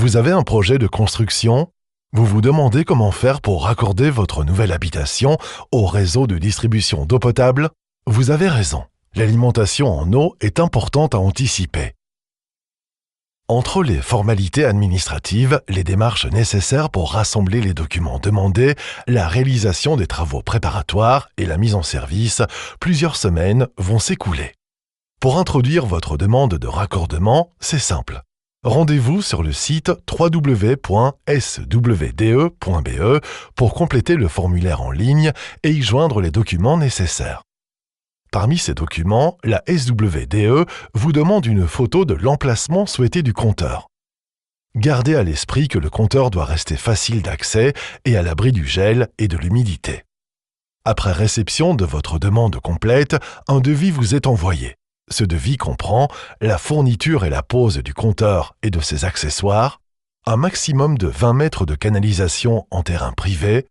Vous avez un projet de construction? Vous vous demandez comment faire pour raccorder votre nouvelle habitation au réseau de distribution d'eau potable? Vous avez raison. L'alimentation en eau est importante à anticiper. Entre les formalités administratives, les démarches nécessaires pour rassembler les documents demandés, la réalisation des travaux préparatoires et la mise en service, plusieurs semaines vont s'écouler. Pour introduire votre demande de raccordement, c'est simple. Rendez-vous sur le site www.swde.be pour compléter le formulaire en ligne et y joindre les documents nécessaires. Parmi ces documents, la SWDE vous demande une photo de l'emplacement souhaité du compteur. Gardez à l'esprit que le compteur doit rester facile d'accès et à l'abri du gel et de l'humidité. Après réception de votre demande complète, un devis vous est envoyé. Ce devis comprend la fourniture et la pose du compteur et de ses accessoires, un maximum de 20 mètres de canalisation en terrain privé,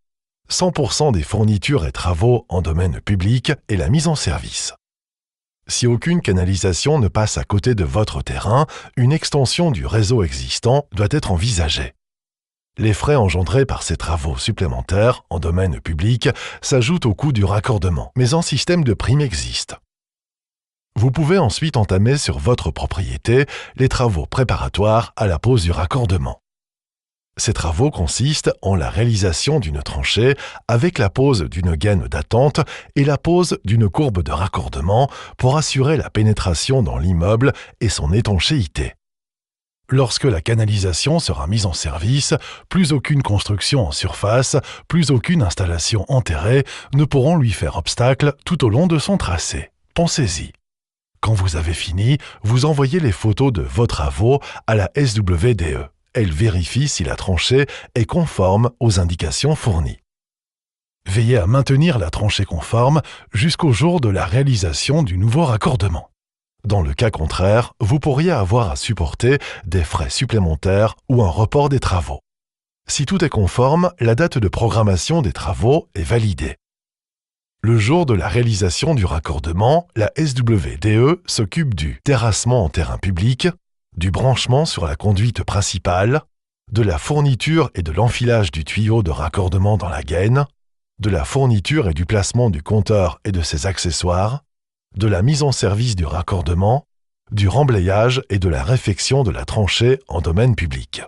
100% des fournitures et travaux en domaine public et la mise en service. Si aucune canalisation ne passe à côté de votre terrain, une extension du réseau existant doit être envisagée. Les frais engendrés par ces travaux supplémentaires en domaine public s'ajoutent au coût du raccordement, mais un système de prime existe. Vous pouvez ensuite entamer sur votre propriété les travaux préparatoires à la pose du raccordement. Ces travaux consistent en la réalisation d'une tranchée avec la pose d'une gaine d'attente et la pose d'une courbe de raccordement pour assurer la pénétration dans l'immeuble et son étanchéité. Lorsque la canalisation sera mise en service, plus aucune construction en surface, plus aucune installation enterrée ne pourront lui faire obstacle tout au long de son tracé. Pensez-y. Quand vous avez fini, vous envoyez les photos de vos travaux à la SWDE. Elle vérifie si la tranchée est conforme aux indications fournies. Veillez à maintenir la tranchée conforme jusqu'au jour de la réalisation du nouveau raccordement. Dans le cas contraire, vous pourriez avoir à supporter des frais supplémentaires ou un report des travaux. Si tout est conforme, la date de programmation des travaux est validée. Le jour de la réalisation du raccordement, la SWDE s'occupe du terrassement en terrain public, du branchement sur la conduite principale, de la fourniture et de l'enfilage du tuyau de raccordement dans la gaine, de la fourniture et du placement du compteur et de ses accessoires, de la mise en service du raccordement, du remblayage et de la réfection de la tranchée en domaine public.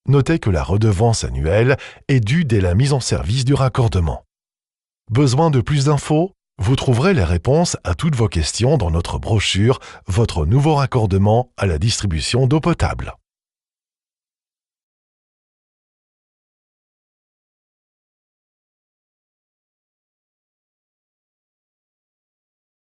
Notez que la redevance annuelle est due dès la mise en service du raccordement. Besoin de plus d'infos? Vous trouverez les réponses à toutes vos questions dans notre brochure « Votre nouveau raccordement à la distribution d'eau potable ».